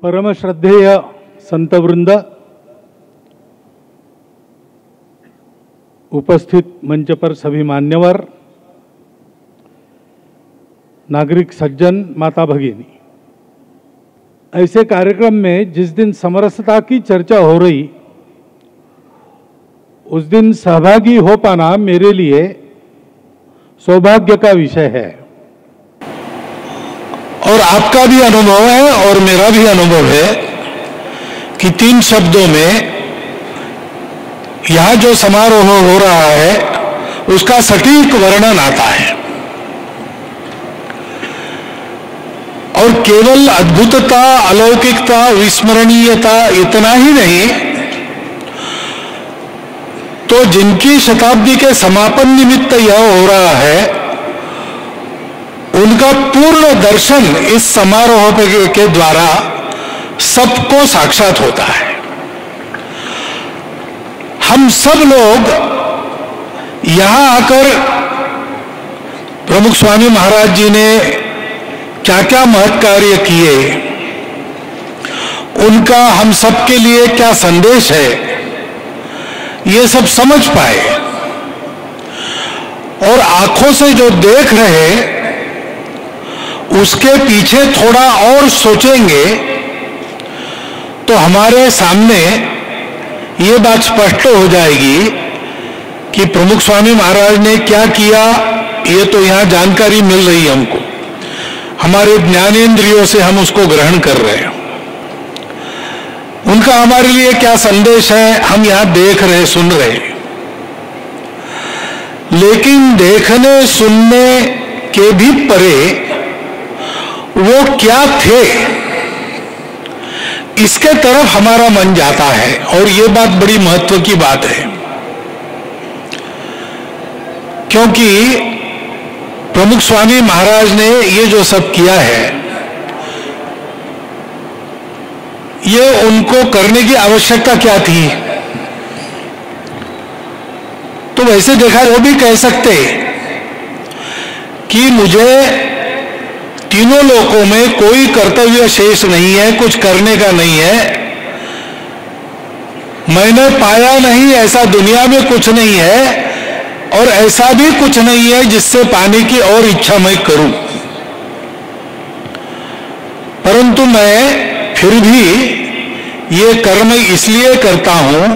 परम श्रद्धेय संतवृंद, उपस्थित मंच पर सभी मान्यवर, नागरिक सज्जन, माता भगिनी, ऐसे कार्यक्रम में जिस दिन समरसता की चर्चा हो रही, उस दिन सहभागी हो पाना मेरे लिए सौभाग्य का विषय है। और आपका भी अनुभव है और मेरा भी अनुभव है कि 3 शब्दों में यहां जो समारोह हो रहा है उसका सटीक वर्णन आता है। और केवल अद्भुतता, अलौकिकता, विस्मरणीयता इतना ही नहीं, तो जिनकी शताब्दी के समापन निमित्त यह हो रहा है उनका पूर्ण दर्शन इस समारोह के द्वारा सबको साक्षात होता है। हम सब लोग यहां आकर प्रमुख स्वामी महाराज जी ने क्या क्या महत् कार्य किए, उनका हम सबके लिए क्या संदेश है, ये सब समझ पाए। और आंखों से जो देख रहे उसके पीछे थोड़ा और सोचेंगे तो हमारे सामने ये बात स्पष्ट हो जाएगी कि प्रमुख स्वामी महाराज ने क्या किया। ये तो यहां जानकारी मिल रही है हमको, हमारे ज्ञानेंद्रियों से हम उसको ग्रहण कर रहे हैं। उनका हमारे लिए क्या संदेश है हम यहां देख रहे, सुन रहे। लेकिन देखने सुनने के भी परे वो क्या थे, इसके तरफ हमारा मन जाता है। और ये बात बड़ी महत्व की बात है, क्योंकि प्रमुख स्वामी महाराज ने ये जो सब किया है, ये उनको करने की आवश्यकता क्या थी। तो वैसे देखा वो भी कह सकते कि मुझे तीनों लोकों में कोई कर्तव्य शेष नहीं है, कुछ करने का नहीं है, मैंने पाया नहीं ऐसा दुनिया में कुछ नहीं है, और ऐसा भी कुछ नहीं है जिससे पाने की और इच्छा मैं करूं। परंतु मैं फिर भी ये कर्म इसलिए करता हूं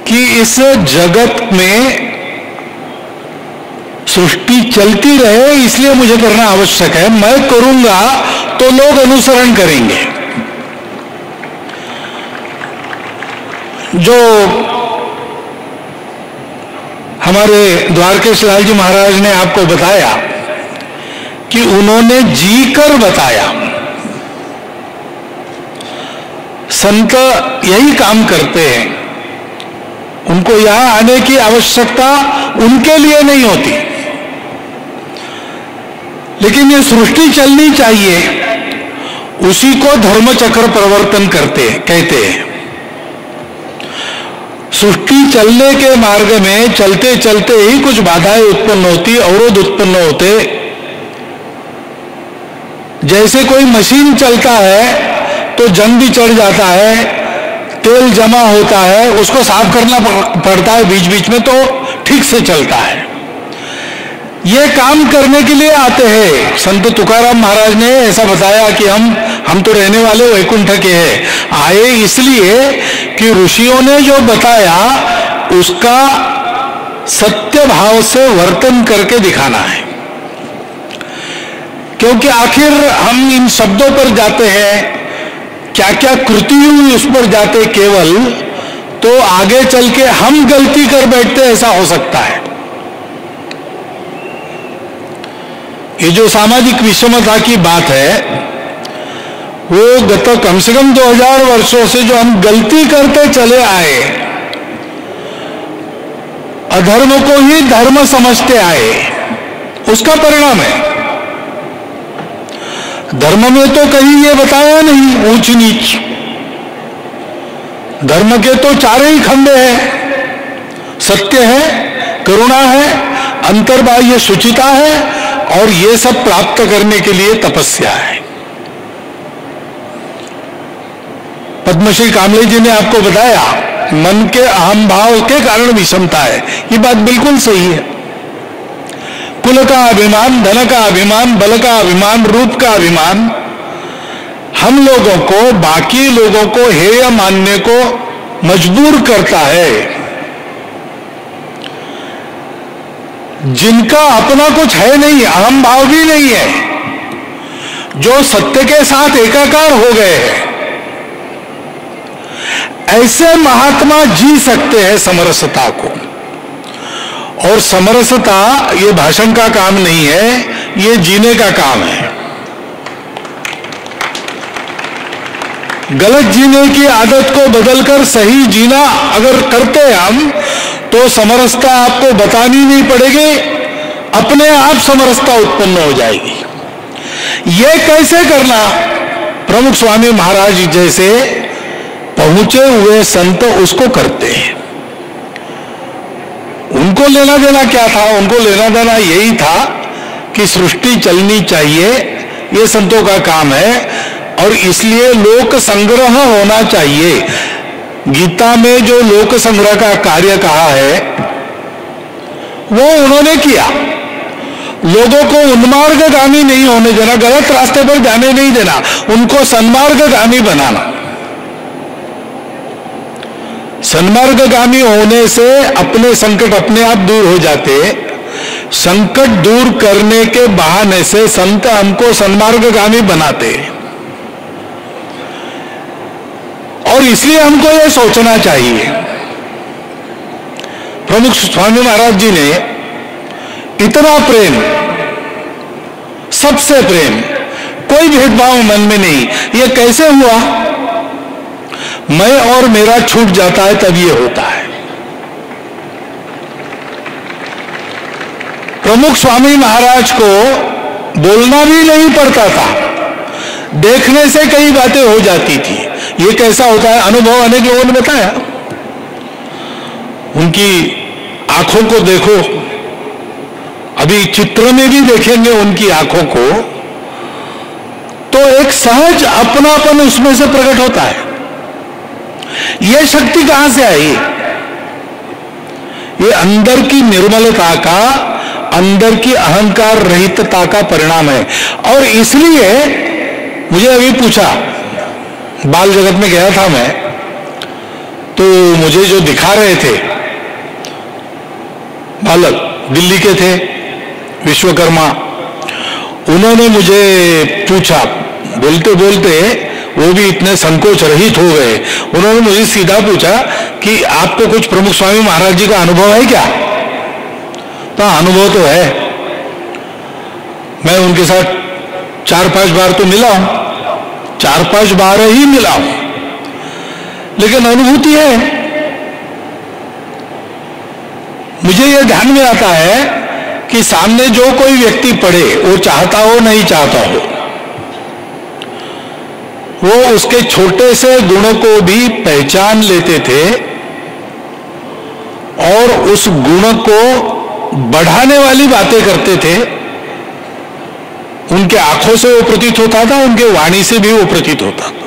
कि इस जगत में सृष्टि चलती रहे, इसलिए मुझे करना आवश्यक है। मैं करूंगा तो लोग अनुसरण करेंगे। जो हमारे द्वारकेश लाल जी महाराज ने आपको बताया कि उन्होंने जी कर बताया, संत यही काम करते हैं। उनको यहां आने की आवश्यकता उनके लिए नहीं होती, लेकिन ये सृष्टि चलनी चाहिए, उसी को धर्मचक्र प्रवर्तन कहते हैं। सृष्टि चलने के मार्ग में चलते चलते ही कुछ बाधाएं उत्पन्न होती, अवरोध उत्पन्न होते। जैसे कोई मशीन चलता है तो जंग भी चढ़ जाता है, तेल जमा होता है, उसको साफ करना पड़ता है बीच बीच में, तो ठीक से चलता है। ये काम करने के लिए आते हैं। संत तुकाराम महाराज ने ऐसा बताया कि हम तो रहने वाले वैकुंठ के हैं, आए इसलिए कि ऋषियों ने जो बताया उसका सत्य भाव से वर्तन करके दिखाना है। क्योंकि आखिर हम इन शब्दों पर जाते हैं, क्या क्या कृति हुई उस पर जाते केवल, तो आगे चल के हम गलती कर बैठते, ऐसा हो सकता है। ये जो सामाजिक विषमता की बात है, वो गत कम से कम 2000 वर्षों से जो हम गलती करते चले आए, अधर्म को ही धर्म समझते आए, उसका परिणाम है। धर्म में तो कहीं ये बताया नहीं ऊंच नीच, धर्म के तो 4 ही खंडे हैं, सत्य है, करुणा है, अंतर्बाह्य शुचिता है, और ये सब प्राप्त करने के लिए तपस्या है। पद्मश्री कामले जी ने आपको बताया, मन के अहम भाव के कारण विषमता है। ये बात बिल्कुल सही है। कुल का अभिमान, धन का अभिमान, बल का अभिमान, रूप का अभिमान हम लोगों को बाकी लोगों को हेय मानने को मजबूर करता है। जिनका अपना कुछ है नहीं, अहम भाव भी नहीं है, जो सत्य के साथ एकाकार हो गए हैं, ऐसे महात्मा जी सकते हैं समरसता को। और समरसता ये भाषण का काम नहीं है, ये जीने का काम है। गलत जीने की आदत को बदलकर सही जीना अगर करते हैं हम, तो समरसता आपको बतानी नहीं पड़ेगी, अपने आप समरसता उत्पन्न हो जाएगी। ये कैसे करना? प्रमुख स्वामी महाराज जैसे पहुंचे हुए संत उसको करते हैं। उनको लेना देना क्या था? उनको लेना देना यही था कि सृष्टि चलनी चाहिए, ये संतों का काम है, और इसलिए लोक संग्रह होना चाहिए। गीता में जो लोक संग्रह का कार्य कहा है वो उन्होंने किया। लोगों को उन्मार्गगामी नहीं होने देना, गलत रास्ते पर जाने नहीं देना, उनको सन्मार्गगामी बनाना। सन्मार्गगामी होने से अपने संकट अपने आप दूर हो जाते। संकट दूर करने के बहाने से संत हमको सन्मार्गगामी बनाते। और इसलिए हमको यह सोचना चाहिए। प्रमुख स्वामी महाराज जी ने इतना प्रेम, सबसे प्रेम, कोई भेदभाव मन में नहीं। यह कैसे हुआ? मैं और मेरा छूट जाता है तब यह होता है। प्रमुख स्वामी महाराज को बोलना भी नहीं पड़ता था, देखने से कई बातें हो जाती थी। ये कैसा होता है? अनुभव अनेक लोगों ने बताया। उनकी आंखों को देखो, अभी चित्र में भी देखेंगे उनकी आंखों को, तो एक सहज अपनापन उसमें से प्रकट होता है। यह शक्ति कहां से आई? ये अंदर की निर्मलता का, अंदर की अहंकार रहितता का परिणाम है। और इसलिए मुझे अभी पूछा, बाल जगत में गया था मैं, तो मुझे जो दिखा रहे थे बालक, दिल्ली के थे, विश्वकर्मा, उन्होंने मुझे पूछा, बोलते बोलते वो भी इतने संकोच रहित हो गए। उन्होंने मुझे सीधा पूछा कि आपको कुछ प्रमुख स्वामी महाराज जी का अनुभव है क्या? तो अनुभव तो है, मैं उनके साथ 4-5 बार तो मिला हूं, 4-5 बार ही मिला हूं, लेकिन अनुभूति है। मुझे यह ध्यान में आता है कि सामने जो कोई व्यक्ति पढ़े, वो चाहता हो नहीं चाहता हो, वो उसके छोटे से गुणों को भी पहचान लेते थे और उस गुण को बढ़ाने वाली बातें करते थे। उनके आंखों से वो प्रतीत होता था, उनके वाणी से भी वो प्रतीत होता था।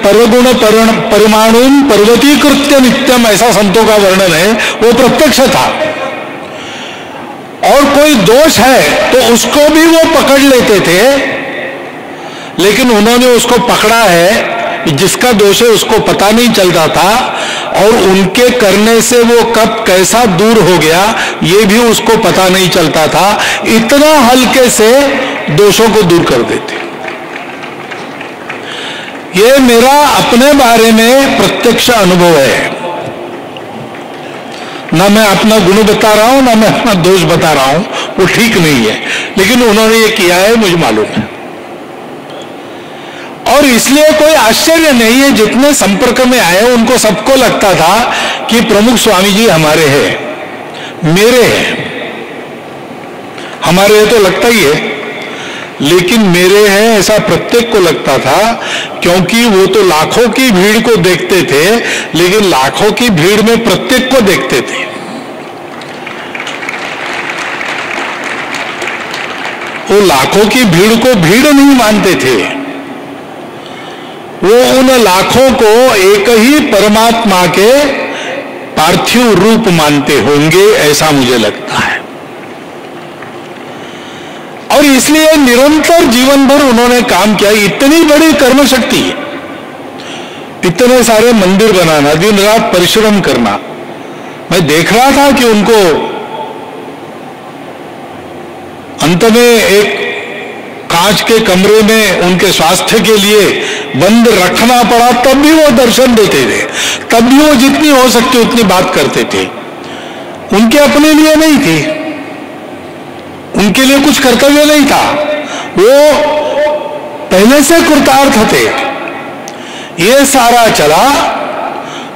परगुण परिमाणु पर्वतीकृत्य नित्यम, ऐसा संतों का वर्णन है, वो प्रत्यक्ष था। और कोई दोष है तो उसको भी वो पकड़ लेते थे, लेकिन उन्होंने उसको पकड़ा है, जिसका दोष है उसको पता नहीं चलता था, और उनके करने से वो कब कैसा दूर हो गया ये भी उसको पता नहीं चलता था। इतना हल्के से दोषों को दूर कर देते। ये मेरा अपने बारे में प्रत्यक्ष अनुभव है। ना मैं अपना गुण बता रहा हूं, ना मैं अपना दोष बता रहा हूं, वो ठीक नहीं है, लेकिन उन्होंने ये किया है, मुझे मालूम है। और इसलिए कोई आश्चर्य नहीं है, जितने संपर्क में आए उनको सबको लगता था कि प्रमुख स्वामी जी हमारे हैं, मेरे हैं। हमारे तो लगता ही है, लेकिन मेरे हैं ऐसा प्रत्येक को लगता था, क्योंकि वो तो लाखों की भीड़ को देखते थे, लेकिन लाखों की भीड़ में प्रत्येक को देखते थे। वो लाखों की भीड़ को भीड़ नहीं मानते थे, वो उन लाखों को एक ही परमात्मा के पार्थिव रूप मानते होंगे, ऐसा मुझे लगता है। और इसलिए निरंतर जीवन भर उन्होंने काम किया। इतनी बड़ी कर्म शक्ति, इतने सारे मंदिर बनाना, दिन रात परिश्रम करना। मैं देख रहा था कि उनको अंत में एक कांच के कमरे में उनके स्वास्थ्य के लिए बंद रखना पड़ा, तब भी वो दर्शन देते थे, तब भी वो जितनी हो सकती उतनी बात करते थे। उनके अपने लिए नहीं थी, उनके लिए कुछ कर्तव्य नहीं था, वो पहले से कृतार्थ थे। ये सारा चला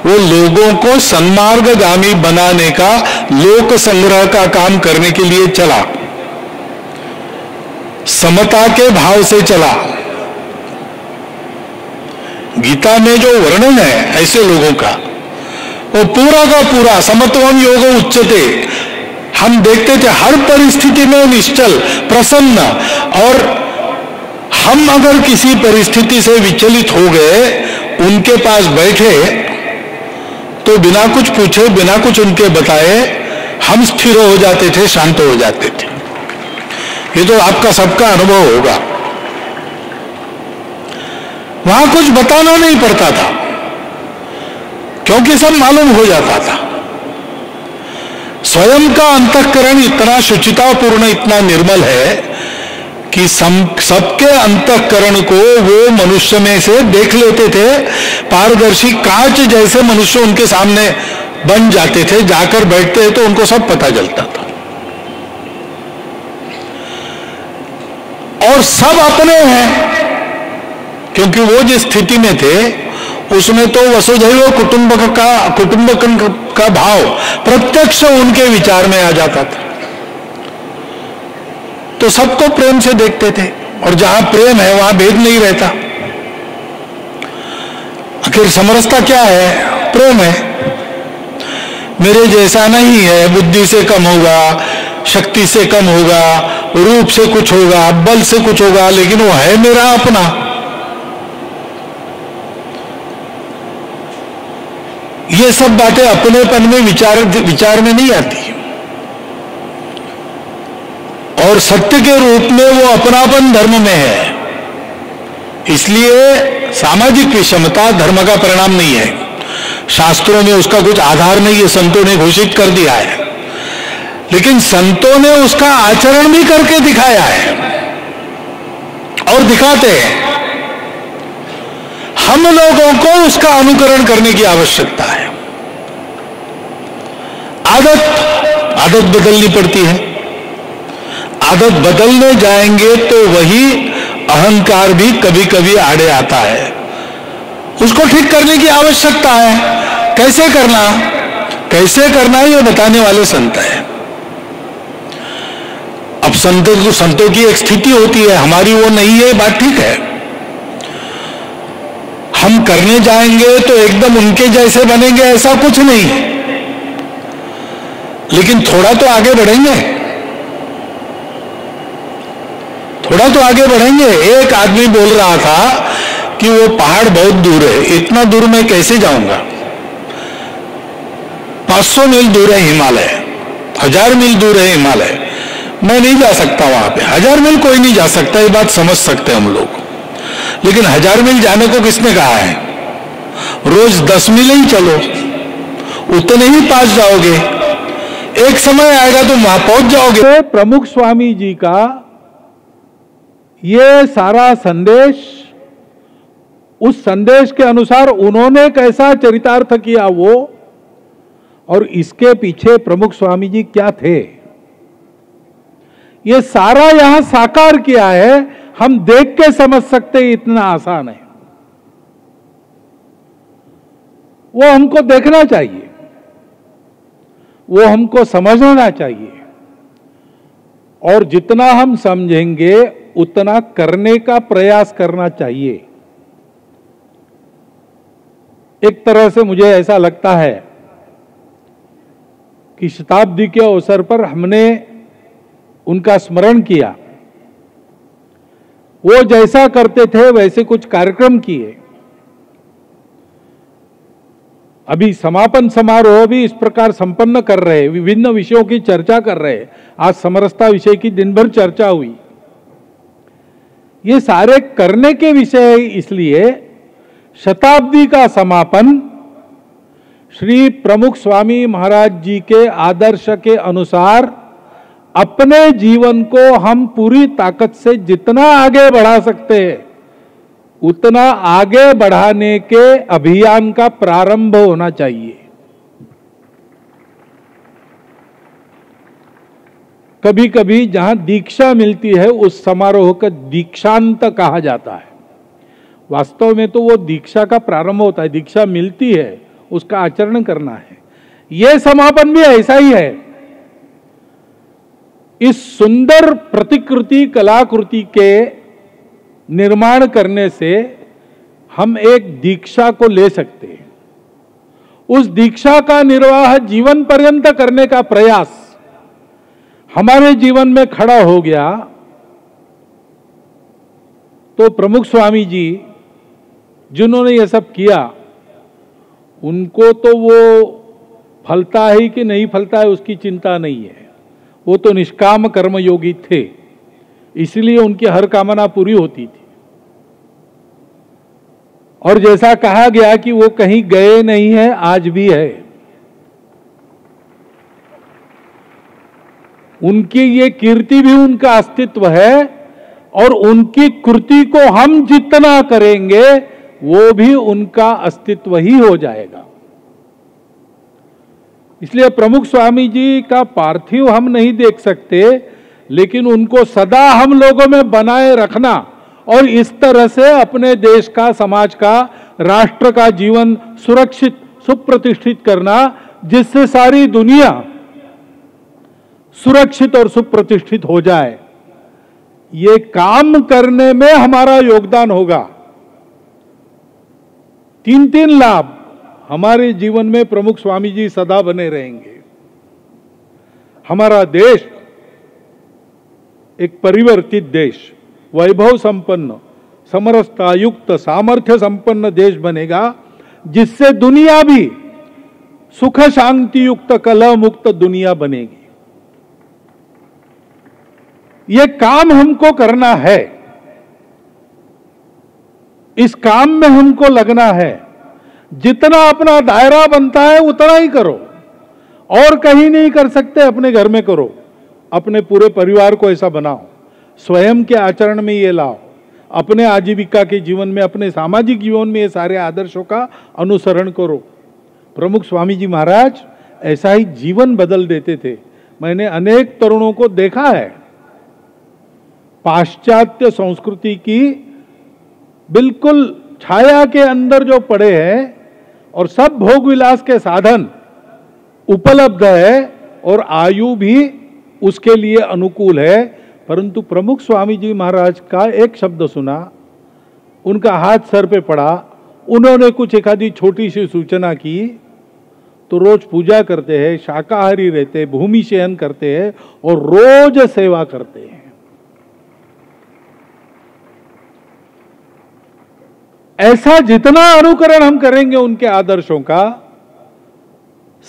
वो लोगों को सन्मार्गगामी बनाने का, लोक संग्रह का काम करने के लिए चला, समता के भाव से चला। गीता में जो वर्णन है ऐसे लोगों का, वो पूरा का पूरा समत्वम योग उच्चते। हम देखते थे हर परिस्थिति में निश्चल, प्रसन्न। और हम अगर किसी परिस्थिति से विचलित हो गए, उनके पास बैठे तो बिना कुछ पूछे, बिना कुछ उनके बताए हम स्थिर हो जाते थे, शांत हो जाते थे। ये तो आपका सबका अनुभव होगा। वहां कुछ बताना नहीं पड़ता था, क्योंकि सब मालूम हो जाता था। स्वयं का अंतःकरण इतना शुचितापूर्ण, इतना निर्मल है कि सबके अंतःकरण को वो मनुष्य में से देख लेते थे। पारदर्शी कांच जैसे मनुष्य उनके सामने बन जाते थे, जाकर बैठते तो उनको सब पता चलता था। और सब अपने हैं, क्योंकि वो जिस स्थिति में थे उसमें तो वसुधैव कुटुंबकम का भाव प्रत्यक्ष उनके विचार में आ जाता था। तो सबको प्रेम से देखते थे, और जहां प्रेम है वहां भेद नहीं रहता। आखिर समरसता क्या है? प्रेम है। मेरे जैसा नहीं है, बुद्धि से कम होगा, शक्ति से कम होगा, रूप से कुछ होगा, बल से कुछ होगा, लेकिन वो है मेरा अपना। ये सब बातें अपनेपन में विचार में नहीं आती। और सत्य के रूप में वो अपनापन धर्म में है। इसलिए सामाजिक विषमता धर्म का परिणाम नहीं है। शास्त्रों में उसका कुछ आधार नहीं है, संतों ने घोषित कर दिया है, लेकिन संतों ने उसका आचरण भी करके दिखाया है और दिखाते हैं। हम लोगों को उसका अनुकरण करने की आवश्यकता है। आदत बदलनी पड़ती है। आदत बदलने जाएंगे तो वही अहंकार भी कभी कभी आड़े आता है। उसको ठीक करने की आवश्यकता है। कैसे करना ये बताने वाले संत हैं। अब संतों की एक स्थिति होती है, हमारी वो नहीं है, बात ठीक है। हम करने जाएंगे तो एकदम उनके जैसे बनेंगे ऐसा कुछ नहीं, लेकिन थोड़ा तो आगे बढ़ेंगे। एक आदमी बोल रहा था कि वो पहाड़ बहुत दूर है, इतना दूर मैं कैसे जाऊंगा? 500 मील दूर है हिमालय, 1000 मील दूर है हिमालय, मैं नहीं जा सकता वहां पे। 1000 मील कोई नहीं जा सकता, ये बात समझ सकते हैं हम लोग, लेकिन 1000 मील जाने को किसने कहा है? रोज 10 मील ही चलो, उतने ही पास जाओगे। एक समय आएगा तो वहां पहुंच जाओगे। प्रमुख स्वामी जी का ये सारा संदेश, उस संदेश के अनुसार उन्होंने कैसा चरितार्थ किया वो, और इसके पीछे प्रमुख स्वामी जी क्या थे, ये सारा यहां साकार किया है। हम देख के समझ सकते हैं, इतना आसान है। वो हमको देखना चाहिए, वो हमको समझना चाहिए, और जितना हम समझेंगे उतना करने का प्रयास करना चाहिए। एक तरह से मुझे ऐसा लगता है कि शताब्दी के अवसर पर हमने उनका स्मरण किया। वो जैसा करते थे वैसे कुछ कार्यक्रम किए, अभी समापन समारोह भी इस प्रकार संपन्न कर रहे, विभिन्न विषयों की चर्चा कर रहे। आज समरसता विषय की दिन भर चर्चा हुई। ये सारे करने के विषय, इसलिए शताब्दी का समापन श्री प्रमुख स्वामी महाराज जी के आदर्श के अनुसार अपने जीवन को हम पूरी ताकत से जितना आगे बढ़ा सकते हैं उतना आगे बढ़ाने के अभियान का प्रारंभ होना चाहिए। कभी कभी जहां दीक्षा मिलती है उस समारोह का दीक्षांत कहा जाता है। वास्तव में तो वो दीक्षा का प्रारंभ होता है, दीक्षा मिलती है, उसका आचरण करना है। यह समापन भी ऐसा ही है। इस सुंदर प्रतिकृति कलाकृति के निर्माण करने से हम एक दीक्षा को ले सकते हैं। उस दीक्षा का निर्वाह जीवन पर्यंत करने का प्रयास हमारे जीवन में खड़ा हो गया तो प्रमुख स्वामी जी जिन्होंने ये सब किया, उनको तो वो फलता है कि नहीं फलता है उसकी चिंता नहीं है। वो तो निष्काम कर्मयोगी थे, इसलिए उनकी हर कामना पूरी होती थी। और जैसा कहा गया कि वो कहीं गए नहीं है, आज भी है। उनकी ये कीर्ति भी उनका अस्तित्व है, और उनकी कृति को हम जितना करेंगे वो भी उनका अस्तित्व ही हो जाएगा। इसलिए प्रमुख स्वामी जी का पार्थिव हम नहीं देख सकते, लेकिन उनको सदा हम लोगों में बनाए रखना और इस तरह से अपने देश का, समाज का, राष्ट्र का जीवन सुरक्षित, सुप्रतिष्ठित करना, जिससे सारी दुनिया सुरक्षित और सुप्रतिष्ठित हो जाए, ये काम करने में हमारा योगदान होगा। 3 लाभ हमारे जीवन में प्रमुख स्वामी जी सदा बने रहेंगे। हमारा देश एक परिवर्तित देश, वैभव संपन्न, समरसता युक्त, सामर्थ्य संपन्न देश बनेगा, जिससे दुनिया भी सुख शांति युक्त, कलह मुक्त दुनिया बनेगी। ये काम हमको करना है, इस काम में हमको लगना है। जितना अपना दायरा बनता है उतना ही करो, और कहीं नहीं कर सकते, अपने घर में करो, अपने पूरे परिवार को ऐसा बनाओ, स्वयं के आचरण में ये लाओ, अपने आजीविका के जीवन में, अपने सामाजिक जीवन में ये सारे आदर्शों का अनुसरण करो। प्रमुख स्वामी जी महाराज ऐसा ही जीवन बदल देते थे। मैंने अनेक तरुणों को देखा है, पाश्चात्य संस्कृति की बिल्कुल छाया के अंदर जो पड़े हैं और सब भोग विलास के साधन उपलब्ध है और आयु भी उसके लिए अनुकूल है, परंतु प्रमुख स्वामी जी महाराज का एक शब्द सुना, उनका हाथ सर पे पड़ा, उन्होंने कुछ एक आधी छोटी सी सूचना की तो रोज पूजा करते हैं, शाकाहारी रहते, भूमि शयन करते हैं और रोज सेवा करते हैं। ऐसा जितना अनुकरण हम करेंगे उनके आदर्शों का,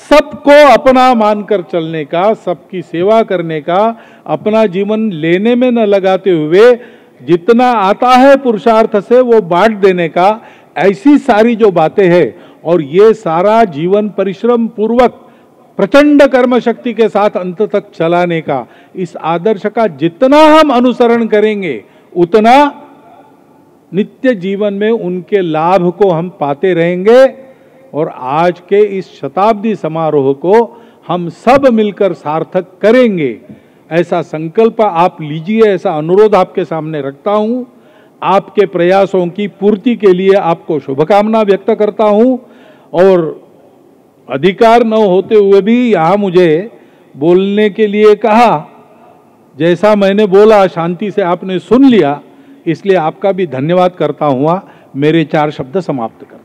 सबको अपना मानकर चलने का, सबकी सेवा करने का, अपना जीवन लेने में न लगाते हुए जितना आता है पुरुषार्थ से वो बांट देने का, ऐसी सारी जो बातें हैं, और ये सारा जीवन परिश्रम पूर्वक प्रचंड कर्म शक्ति के साथ अंत तक चलाने का, इस आदर्श का जितना हम अनुसरण करेंगे उतना नित्य जीवन में उनके लाभ को हम पाते रहेंगे। और आज के इस शताब्दी समारोह को हम सब मिलकर सार्थक करेंगे, ऐसा संकल्प आप लीजिए, ऐसा अनुरोध आपके सामने रखता हूं। आपके प्रयासों की पूर्ति के लिए आपको शुभकामना व्यक्त करता हूं, और अधिकार न होते हुए भी यहाँ मुझे बोलने के लिए कहा, जैसा मैंने बोला शांति से आपने सुन लिया, इसलिए आपका भी धन्यवाद करता हुआ मेरे 4 शब्द समाप्त करता हूं।